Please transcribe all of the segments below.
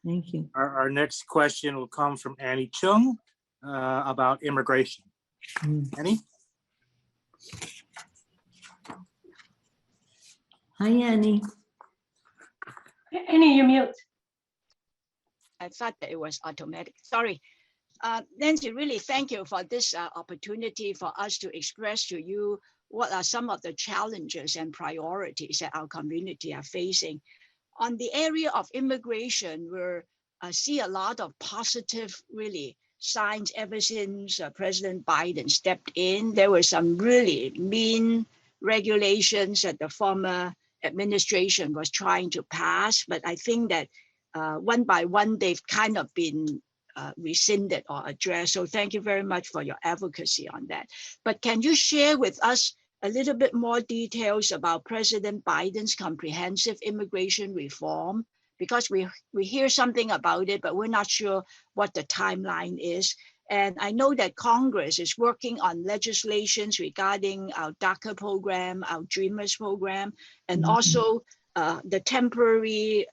Thank you. Our next question will come from Annie Chung about immigration. Annie? Hi, Annie. Annie, you mute. I thought that it was automatic. Sorry. Nancy, really thank you for this opportunity for us to express to you what are some of the challenges and priorities that our community are facing. On the area of immigration, we see a lot of positive, really, signs ever since President Biden stepped in. There were some really mean regulations that the former administration was trying to pass, but I think that one by one, they've kind of been rescinded or addressed. So thank you very much for your advocacy on that. But can you share with us a little bit more details about President Biden's comprehensive immigration reform? Because we hear something about it, but we're not sure what the timeline is. And I know that Congress is working on legislations regarding our DACA program, our Dreamers program, and also the temporary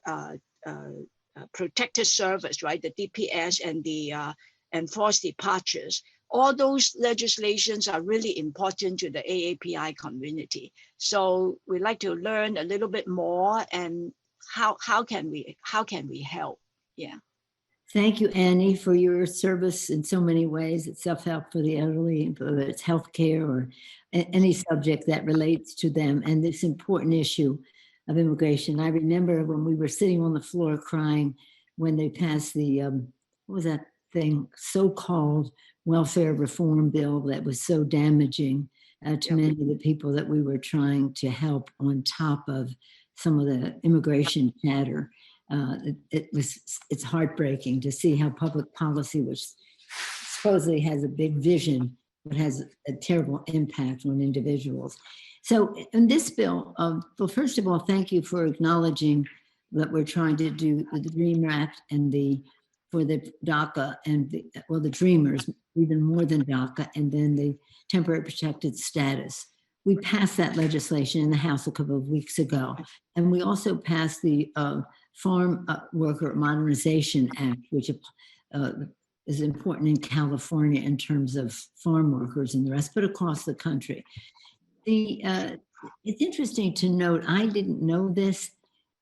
protected service, right? The DPS and the enforced departures. All those legislations are really important to the AAPI community. So we'd like to learn a little bit more, and how can we help? Yeah. Thank you, Annie, for your service in so many ways. It's self-help for the elderly, whether it's healthcare or any subject that relates to them, and this important issue of immigration. I remember when we were sitting on the floor crying when they passed the, what was that thing, so-called welfare reform bill that was so damaging to many of the people that we were trying to help, on top of some of the immigration chatter. It's heartbreaking to see how public policy, which supposedly has a big vision, but has a terrible impact on individuals. So in this bill, well, first of all, thank you for acknowledging that we're trying to do the Dream Act and for the DACA and the Dreamers, even more than DACA, and then the temporary protected status. We passed that legislation in the House a couple of weeks ago. And we also passed the Farm Worker Modernization Act, which is important in California in terms of farm workers and the rest, but across the country. It's interesting to note, I didn't know this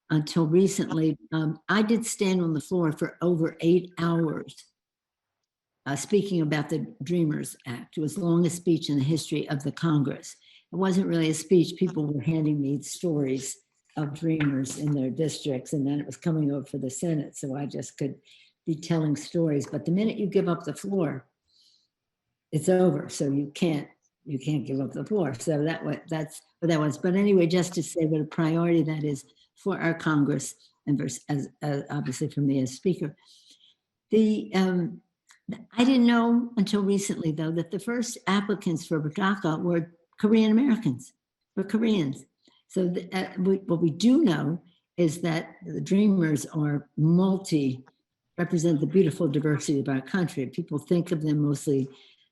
until recently. I did stand on the floor for over 8 hours speaking about the Dreamers Act. It was the longest speech in the history of the Congress. It wasn't really a speech. People were handing me stories of Dreamers in their districts, and then it was coming over for the Senate, so I just could be telling stories. But the minute you give up the floor, it's over. So you can't give up the floor. So that's what that was. But anyway, just to say what a priority that is for our Congress, and as obviously for me as Speaker. I didn't know until recently, though, that the first applicants for DACA were Korean Americans, were Koreans. So what we do know is that the Dreamers are represent the beautiful diversity of our country. People think of them mostly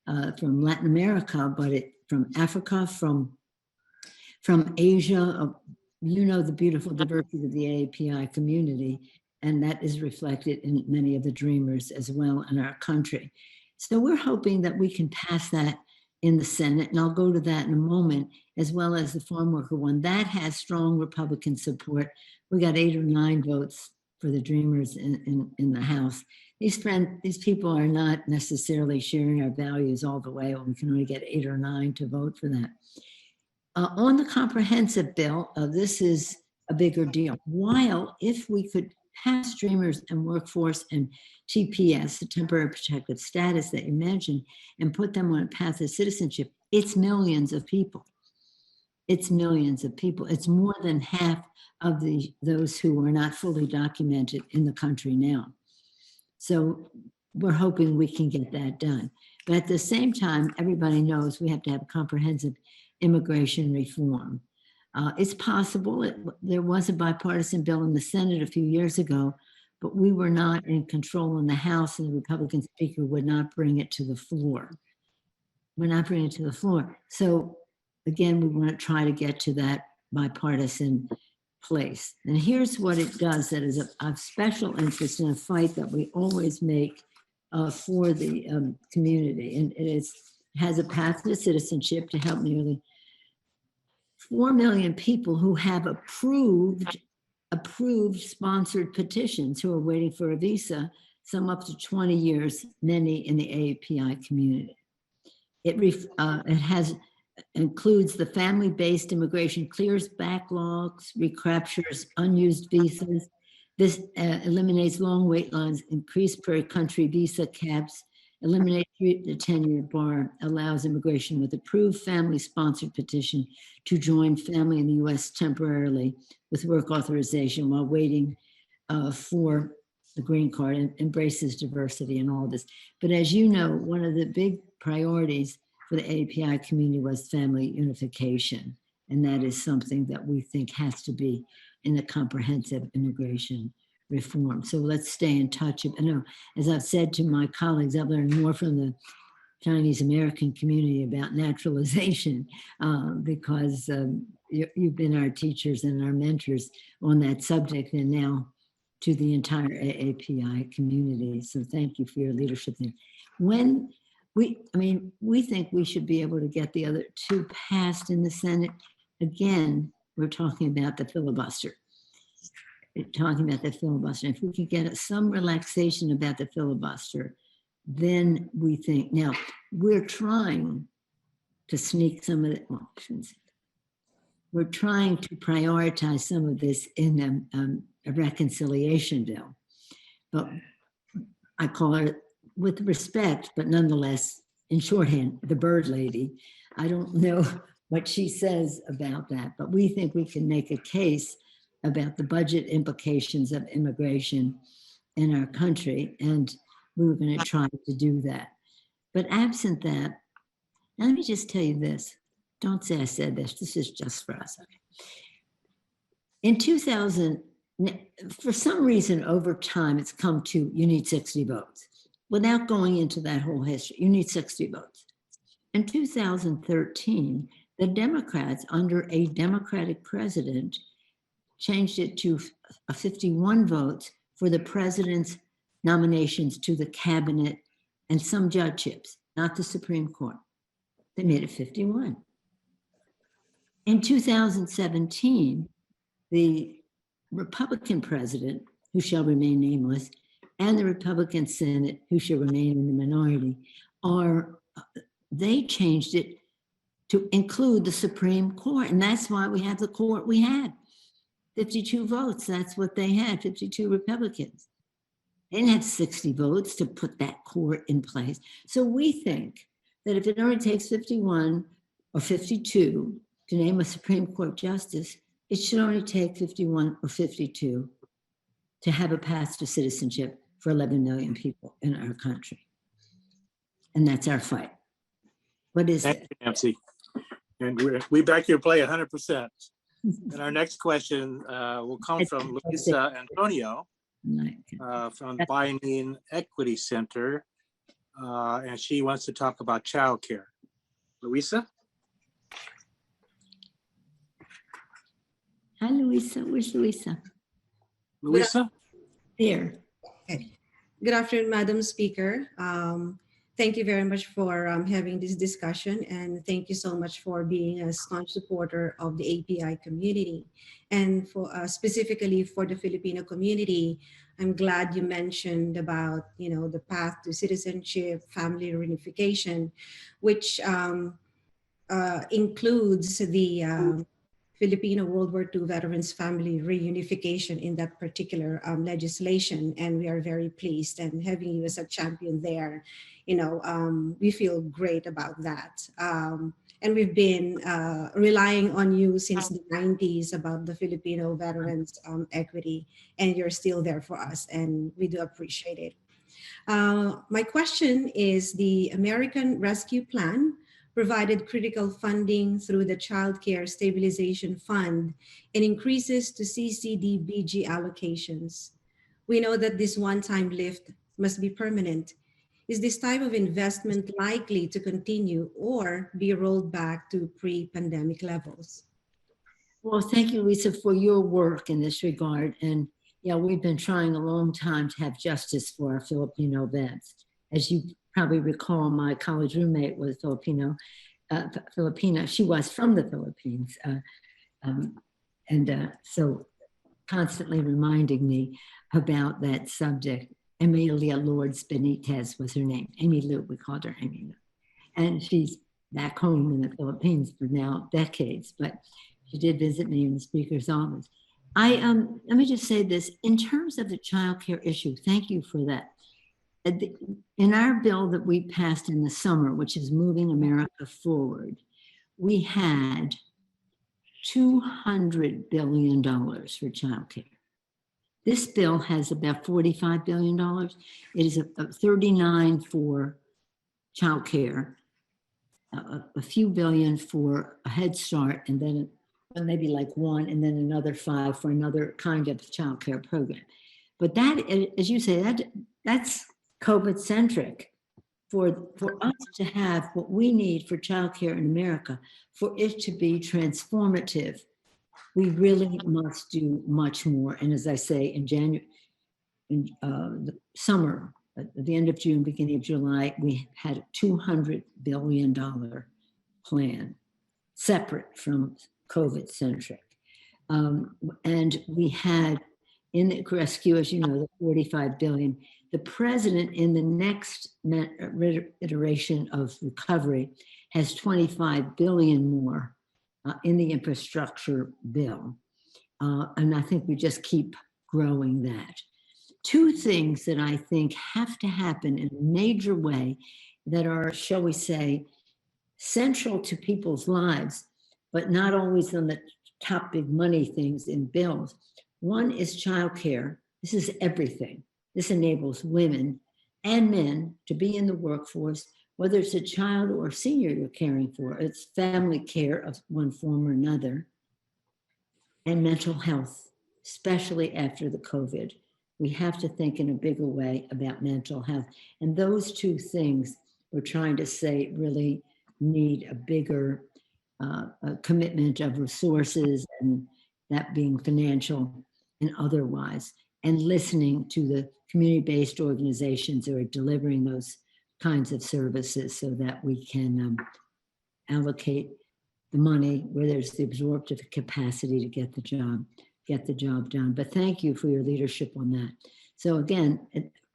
from Latin America, but from Africa, from Asia. You know the beautiful diversity of the AAPI community, and that is reflected in many of the Dreamers as well in our country. So we're hoping that we can pass that in the Senate, and I'll go to that in a moment, as well as the farm worker one. That has strong Republican support. We got 8 or 9 votes for the Dreamers in the House. These people are not necessarily sharing our values all the way. We can only get 8 or 9 to vote for that. On the comprehensive bill, this is a bigger deal. While if we could pass Dreamers and workforce and TPS, the temporary protected status that you mentioned, and put them on a path of citizenship, it's millions of people. It's millions of people. It's more than half of those who are not fully documented in the country now. So we're hoping we can get that done. But at the same time, everybody knows we have to have comprehensive immigration reform. It's possible. There was a bipartisan bill in the Senate a few years ago, but we were not in control in the House, and the Republican Speaker would not bring it to the floor. We're not bringing it to the floor. So again, we want to try to get to that bipartisan place. And here's what it does that is of special interest in a fight that we always make for the community. And it has a path to citizenship to help nearly 4 million people who have approved sponsored petitions who are waiting for a visa, some up to 20 years, many in the AAPI community. It includes the family-based immigration, clears backlogs, recaptures unused visas. This eliminates long wait lines, increased per country visa caps, eliminates the 10-year bar, allows immigration with approved family-sponsored petition to join family in the U.S. temporarily with work authorization while waiting for the green card, and embraces diversity and all this. But as you know, one of the big priorities for the AAPI community was family unification. And that is something that we think has to be in the comprehensive immigration reform. So let's stay in touch. I know, as I've said to my colleagues, I've learned more from the Chinese American community about naturalization because you've been our teachers and our mentors on that subject, and now to the entire AAPI community. So thank you for your leadership there. When we think we should be able to get the other two passed in the Senate. Again, we're talking about the filibuster. We're talking about the filibuster. If we could get some relaxation about the filibuster, then we think, now we're trying to sneak some of it, well, I shouldn't say that. We're trying to prioritize some of this in a reconciliation bill, but I call her, with respect, but nonetheless, in shorthand, the bird lady. I don't know what she says about that, but we think we can make a case about the budget implications of immigration in our country, and we were going to try to do that. But absent that, let me just tell you this. Don't say I said this. This is just for us. Okay. In 2000, for some reason, over time, it's come to you need 60 votes. Without going into that whole history, you need 60 votes. In 2013, the Democrats, under a Democratic president, changed it to 51 votes for the president's nominations to the cabinet and some judgeships, not the Supreme Court. They made it 51. In 2017, the Republican president, who shall remain nameless, and the Republican Senate, who shall remain in the minority, they changed it to include the Supreme Court. And that's why we have the court we had. 52 votes, that's what they had, 52 Republicans. They didn't have 60 votes to put that court in place. So we think that if it only takes 51 or 52 to name a Supreme Court justice, it should only take 51 or 52 to have a path to citizenship for 11 million people in our country. And that's our fight. What is it? Thank you, Nancy. And we back your play 100%. And our next question will come from Luisa Antonio from Binding Equity Center. And she wants to talk about childcare. Luisa? Hi, Luisa. Where's Luisa? Luisa? Here. Okay. Good afternoon, Madam Speaker. Thank you very much for having this discussion, and thank you so much for being a staunch supporter of the API community. And for specifically for the Filipino community, I'm glad you mentioned about the path to citizenship, family reunification, which includes the Filipino World War II veterans family reunification in that particular legislation. And we are very pleased, and having you as a champion there, we feel great about that. And we've been relying on you since the 90s about the Filipino veterans equity, and you're still there for us, and we do appreciate it. My question is, the American Rescue Plan provided critical funding through the Child Care Stabilization Fund and increases to CCDBG allocations. We know that this one-time lift must be permanent. Is this type of investment likely to continue or be rolled back to pre-pandemic levels? Well, thank you, Lisa, for your work in this regard. And yeah, we've been trying a long time to have justice for our Filipino vets. As you probably recall, my college roommate was Filipino. Filipina. She was from the Philippines. So constantly reminding me about that subject. Amelia Lourdes Benitez was her name. Amy Lou, we called her Amy Lou. And she's back home in the Philippines for now decades, but she did visit me in the speaker's office. Let me just say this, in terms of the child care issue, thank you for that. In our bill that we passed in the summer, which is Moving America Forward, we had $200 billion for child care. This bill has about $45 billion. It is a 39 for child care, a few billion for a Head Start, and then maybe like one, and then another 5 for another kind of child care program. But that, as you say, that's COVID centric. For us to have what we need for childcare in America, for it to be transformative, we really must do much more. And as I say, in January, in the summer, at the end of June, beginning of July, we had a $200 billion plan, separate from COVID centric. And we had in the rescue, as you know, the 45 billion. The president in the next iteration of recovery has 25 billion more in the infrastructure bill. And I think we just keep growing that. Two things that I think have to happen in a major way that are, shall we say, central to people's lives, but not always on the top big money things in bills. One is childcare. This is everything. This enables women and men to be in the workforce, whether it's a child or a senior you're caring for. It's family care of one form or another. And mental health, especially after the COVID. We have to think in a bigger way about mental health. And those two things we're trying to say really need a bigger commitment of resources, and that being financial and otherwise, and listening to the community-based organizations that are delivering those kinds of services so that we can allocate the money where there's the absorptive capacity to get the job done. But thank you for your leadership on that. So again,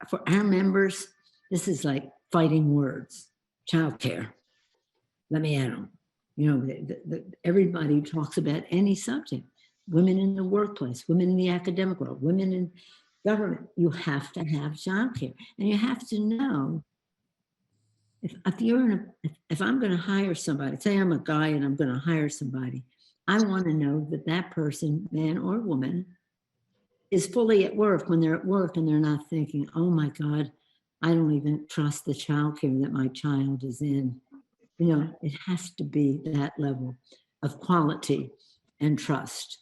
for our members, this is like fighting words. Childcare. Let me add them. You know, everybody talks about any subject. Women in the workplace, women in the academic world, women in government. You have to have childcare, and you have to know if I'm going to hire somebody. Say I'm a guy and I'm going to hire somebody. I want to know that that person, man or woman, is fully at work when they're at work, and they're not thinking, "Oh my God, I don't even trust the childcare that my child is in." You know, it has to be that level of quality and trust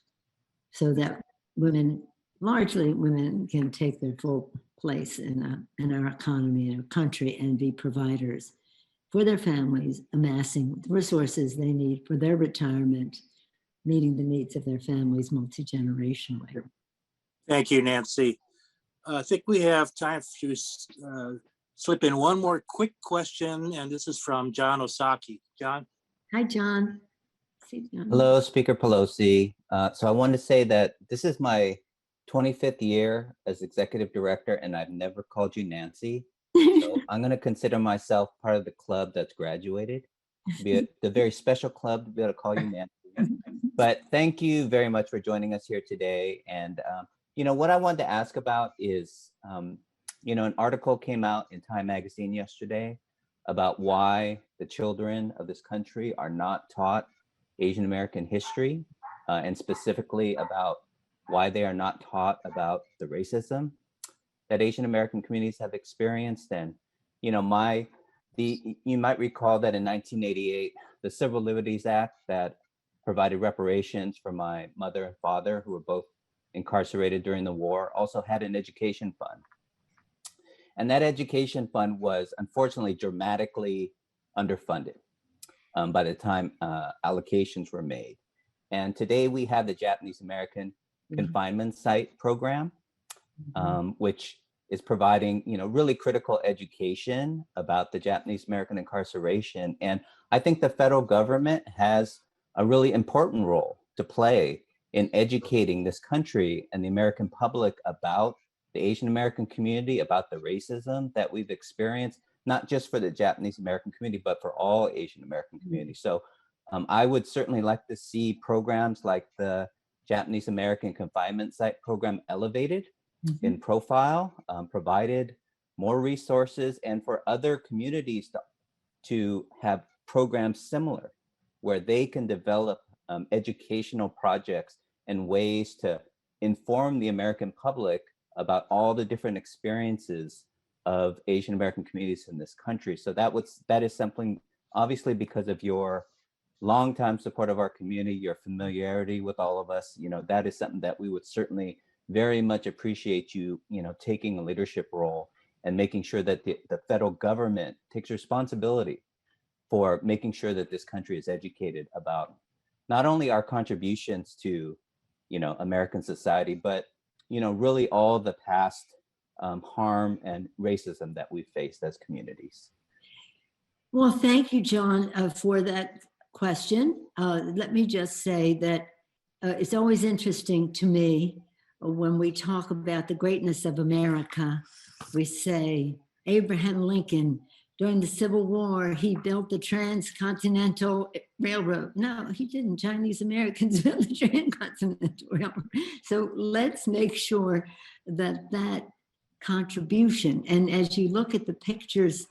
so that women, largely women, can take their full place in our economy, in our country, and be providers for their families, amassing the resources they need for their retirement, meeting the needs of their families multi-generationally. Thank you, Nancy. I think we have time to slip in one more quick question, and this is from John Osaki. John? Hi, John. See, John. Hello, Speaker Pelosi. So I wanted to say that this is my 25th year as executive director, and I've never called you Nancy. So I'm going to consider myself part of the club that's graduated, be the very special club to be able to call you Nancy. But thank you very much for joining us here today. And, you know, what I wanted to ask about is, you know, an article came out in Time Magazine yesterday about why the children of this country are not taught Asian American history, and specifically about why they are not taught about the racism that Asian American communities have experienced. And, you know, you might recall that in 1988, the Civil Liberties Act that provided reparations for my mother and father, who were both incarcerated during the war, also had an education fund. And that education fund was unfortunately dramatically underfunded by the time allocations were made. And today we have the Japanese American Confinement Site Program, which is providing, really critical education about the Japanese American incarceration. And I think the federal government has a really important role to play in educating this country and the American public about the Asian American community, about the racism that we've experienced, not just for the Japanese American community, but for all Asian American communities. So I would certainly like to see programs like the Japanese American Confinement Site Program elevated in profile, provided more resources, and for other communities to have programs similar where they can develop educational projects and ways to inform the American public about all the different experiences of Asian American communities in this country. So that is something, obviously, because of your longtime support of our community, your familiarity with all of us, that is something that we would certainly very much appreciate you, taking a leadership role and making sure that the federal government takes responsibility for making sure that this country is educated about not only our contributions to, American society, but, really all the past harm and racism that we've faced as communities. Well, thank you, John, for that question. Let me just say that it's always interesting to me when we talk about the greatness of America. We say Abraham Lincoln, during the Civil War, he built the Transcontinental Railroad. No, he didn't. Chinese Americans built the Transcontinental Railroad. So let's make sure that that contribution, and as you look at the pictures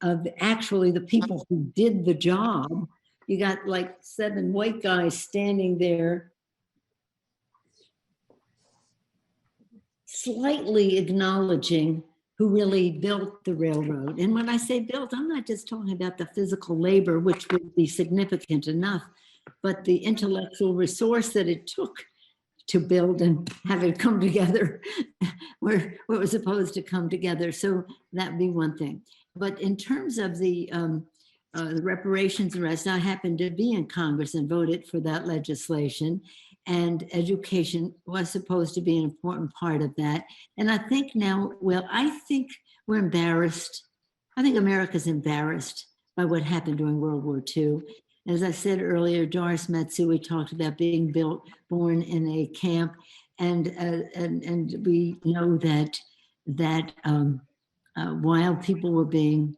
of actually the people who did the job, you got like 7 white guys standing there slightly acknowledging who really built the railroad. And when I say built, I'm not just talking about the physical labor, which would be significant enough, but the intellectual resource that it took to build and have it come together where it was supposed to come together. So that'd be one thing. But in terms of the reparations arrest, I happened to be in Congress and voted for that legislation. And education was supposed to be an important part of that. And I think now, I think we're embarrassed. I think America's embarrassed by what happened during World War II. As I said earlier, Doris Matsui talked about being born in a camp. And we know that while people were being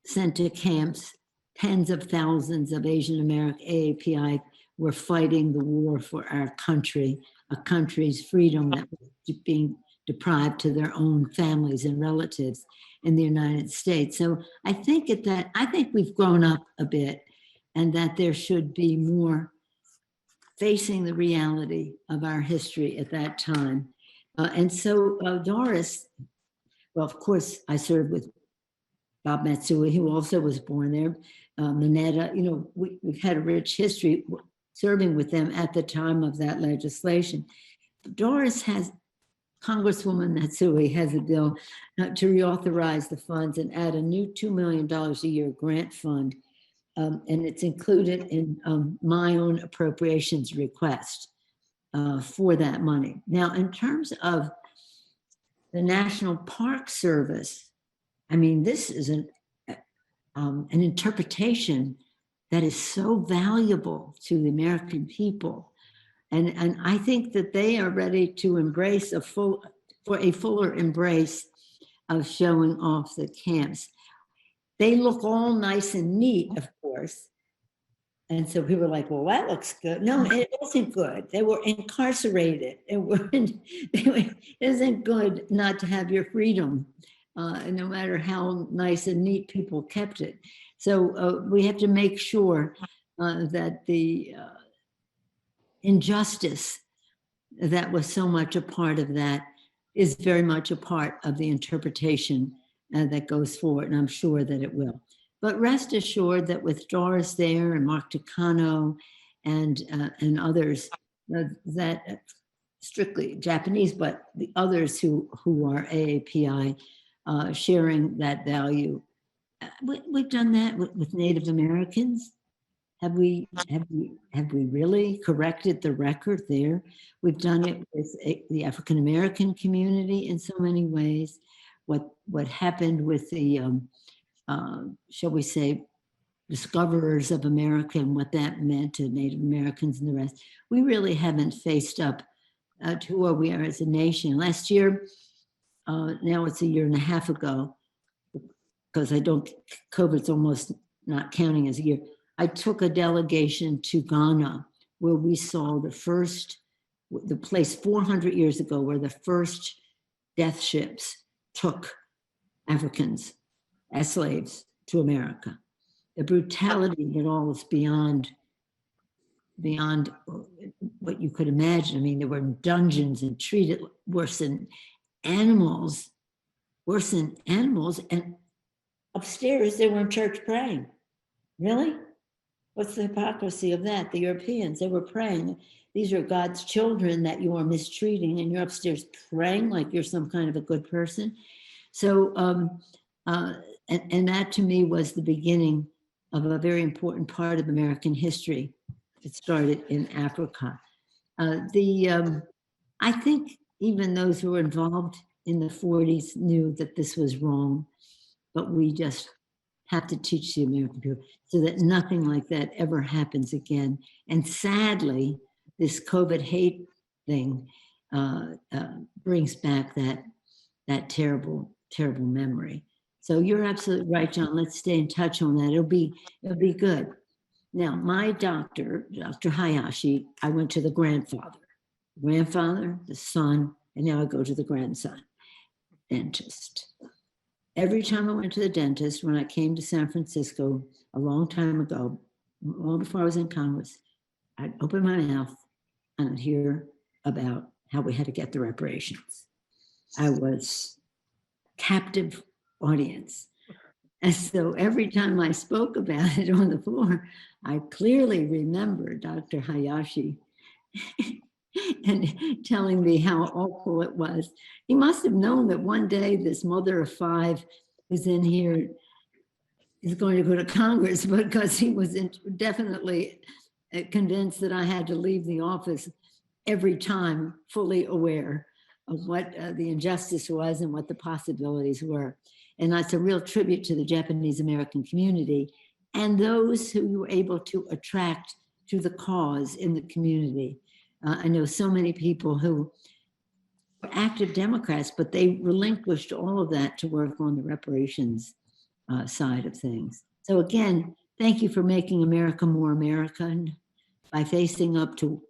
sent to camps, tens of thousands of Asian American AAPI were fighting the war for our country, a country's freedom that was being deprived to their own families and relatives in the United States. So I think we've grown up a bit, and that there should be more facing the reality of our history at that time. And so Doris, well, of course, I served with Bob Matsui, who also was born there. Minetta, we had a rich history serving with them at the time of that legislation. Congresswoman Matsui has a bill to reauthorize the funds and add a new $2 million a year grant fund. And it's included in my own appropriations request for that money. Now, in terms of the National Park Service, I mean, this is an interpretation that is so valuable to the American people. And I think that they are ready to embrace a fuller embrace of showing off the camps. They look all nice and neat, of course. And so people were like, well, that looks good. No, it wasn't good. They were incarcerated. It isn't good not to have your freedom, no matter how nice and neat people kept it. So we have to make sure that the injustice that was so much a part of that is very much a part of the interpretation that goes forward, and I'm sure that it will. But rest assured that with Doris there and Mark Takano and others, that strictly Japanese, but the others who are AAPI sharing that value. We've done that with Native Americans. Have we really corrected the record there? We've done it with the African American community in so many ways. What happened with the shall we say, discoverers of America and what that meant to Native Americans and the rest? We really haven't faced up to where we are as a nation. Last year, now it's a year and a half ago, because COVID's almost not counting as a year. I took a delegation to Ghana, where we saw the place 400 years ago, where the first death ships took Africans as slaves to America. The brutality of it all is beyond what you could imagine. I mean, there were dungeons and treated worse than animals, and upstairs they were in church praying. Really? What's the hypocrisy of that? The Europeans, they were praying. These are God's children that you are mistreating, and you're upstairs praying like you're some kind of a good person. So, and that to me was the beginning of a very important part of American history. It started in Africa. I think even those who were involved in the 40s knew that this was wrong, but we just have to teach the American people so that nothing like that ever happens again. And sadly, this COVID hate thing brings back that terrible, terrible memory. So you're absolutely right, John. Let's stay in touch on that. It'll be good. Now, my doctor, Dr. Hayashi, I went to the grandfather, the son, and now I go to the grandson, dentist. Every time I went to the dentist, when I came to San Francisco a long time ago, long before I was in Congress, I'd open my mouth and I'd hear about how we had to get the reparations. I was captive audience. And so every time I spoke about it on the floor, I clearly remember Dr. Hayashi and telling me how awful it was. He must have known that one day this mother of five who's in here is going to go to Congress, because he was definitely convinced that I had to leave the office every time, fully aware of what the injustice was and what the possibilities were. And that's a real tribute to the Japanese American community and those who you were able to attract to the cause in the community. I know so many people who were active Democrats, but they relinquished all of that to work on the reparations side of things. So again, thank you for making America more American by facing up to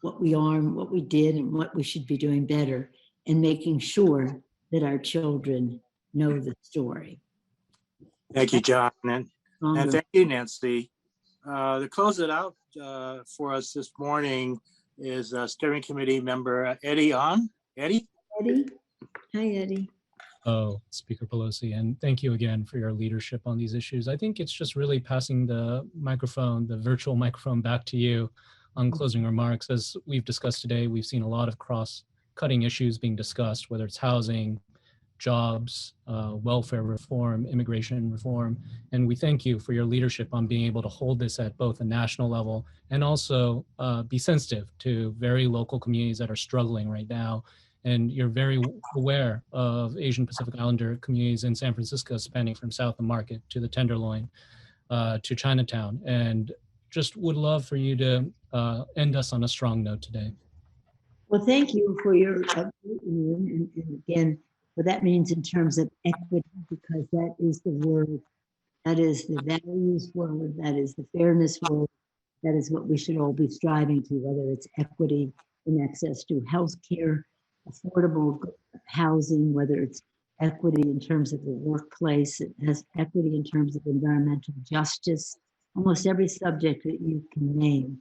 what we are and what we did and what we should be doing better, and making sure that our children know the story. Thank you, John. And thank you, Nancy. To close it out for us this morning is Steering Committee member Eddie on. Eddie? Eddie? Hi, Eddie. Oh, Speaker Pelosi, and thank you again for your leadership on these issues. I think it's just really passing the microphone, the virtual microphone, back to you on closing remarks. As we've discussed today, we've seen a lot of cross-cutting issues being discussed, whether it's housing, jobs, welfare reform, immigration reform, and we thank you for your leadership on being able to hold this at both a national level and also be sensitive to very local communities that are struggling right now. And you're very aware of Asian Pacific Islander communities in San Francisco, spanning from South of Market to the Tenderloin to Chinatown. And just would love for you to end us on a strong note today. Well, thank you for your and again, what that means in terms of equity, because that is the word, that is the values word, that is the fairness word, that is what we should all be striving to, whether it's equity in access to health care, affordable housing, whether it's equity in terms of the workplace, it has equity in terms of environmental justice, almost every subject that you can name.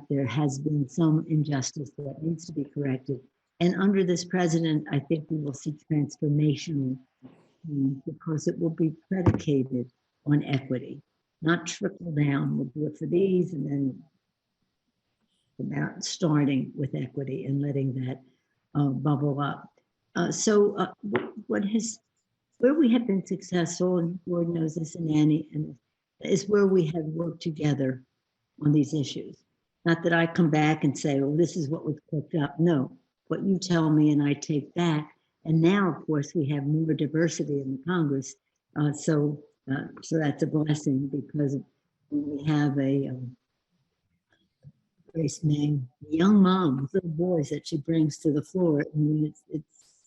There has been some injustice that needs to be corrected. And under this president, I think we will see transformational change, because it will be predicated on equity, not trickle down. We'll do it for these and then about starting with equity and letting that bubble up. Where we have been successful, and Lord knows this, and Annie, and is where we have worked together on these issues. Not that I come back and say, well, this is what was cooked up. No, what you tell me and I take back. And now, of course, we have more diversity in the Congress. So that's a blessing, because we have a Grace Meng, young mom with little boys that she brings to the floor. I mean,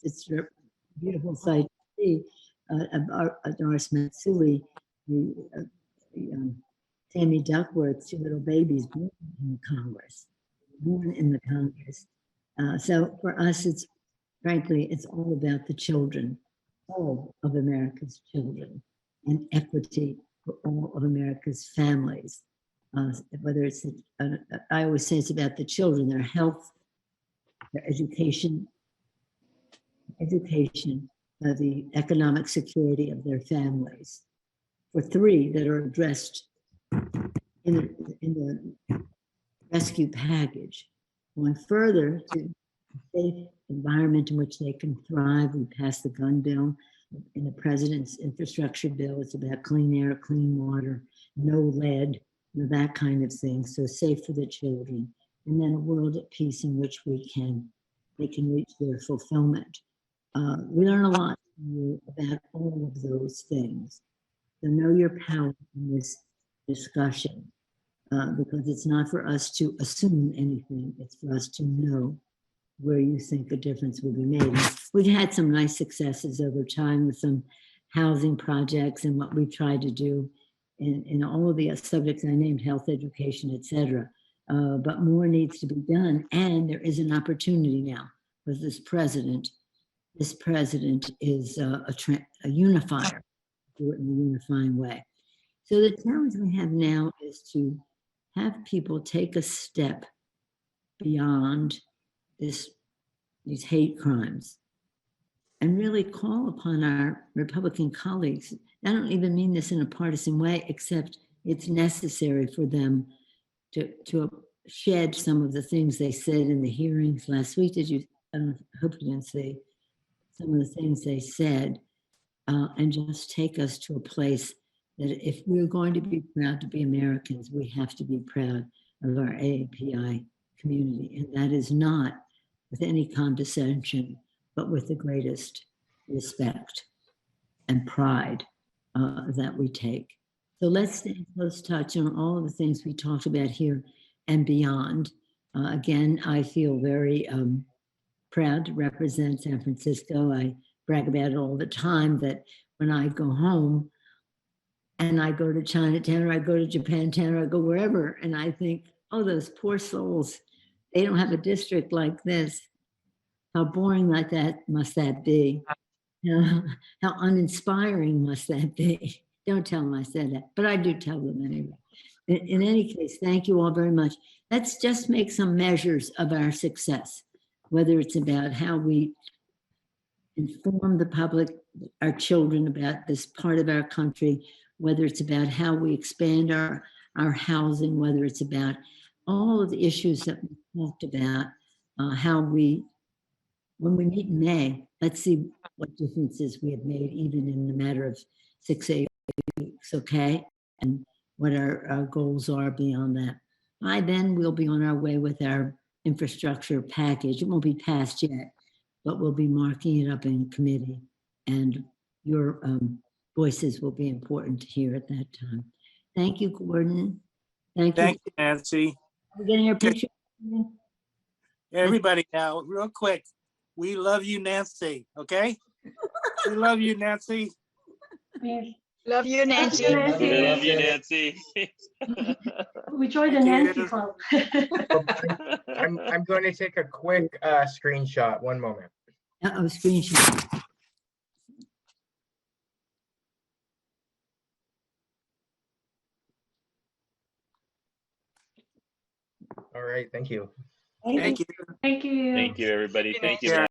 it's a beautiful sight to see. Doris Matsui, Tammy Duckworth, two little babies born in Congress, So for us, it's frankly, it's all about the children, all of America's children, and equity for all of America's families. Whether it's, I always say it's about the children, their health, their education, the economic security of their families. For three that are addressed in the rescue package, going further to safe environment in which they can thrive. We passed the gun bill. In the president's infrastructure bill, it's about clean air, clean water, no lead, that kind of thing. So safe for the children. And then a world at peace in which they can reach their fulfillment. We learn a lot about all of those things. So know your power in this discussion, because it's not for us to assume anything. It's for us to know where you think a difference will be made. We've had some nice successes over time with some housing projects and what we tried to do in all of the subjects I named, health, education, et cetera. But more needs to be done. And there is an opportunity now with this president. This president is a unifier, do it in a unifying way. So the challenge we have now is to have people take a step beyond these hate crimes and really call upon our Republican colleagues. I don't even mean this in a partisan way, except it's necessary for them to shed some of the things they said in the hearings last week. I hope you didn't see some of the things they said, and just take us to a place that if we're going to be proud to be Americans, we have to be proud of our AAPI community. And that is not with any condescension, but with the greatest respect and pride that we take. So let's stay in close touch on all of the things we talked about here and beyond. Again, I feel very proud to represent San Francisco. I brag about it all the time that when I go home and I go to Chinatown or I go to Japantown or I go wherever, and I think, oh, those poor souls, they don't have a district like this. How boring like that must that be? How uninspiring must that be? Don't tell them I said that, but I do tell them anyway. In any case, thank you all very much. Let's just make some measures of our success, whether it's about how we inform the public, our children, about this part of our country, whether it's about how we expand our housing, whether it's about all of the issues that we talked about, how we, when we meet in May, let's see what differences we have made even in the matter of 6-8 weeks, okay? And what our goals are beyond that. By then, we'll be on our way with our infrastructure package. It won't be passed yet, but we'll be marking it up in committee. And your voices will be important to hear at that time. Thank you, Gordon. Thank you. Thank you, Nancy. We're getting your picture. Everybody now, real quick. We love you, Nancy, okay? We love you, Nancy. Love you, Nancy. We love you, Nancy. We joined the Thank Nancy you. Club. I'm going to take a quick screenshot. One moment. Uh-oh, screenshot. All right. Thank you. Thank you. Thank you. Thank you, everybody. Thank you. Yeah.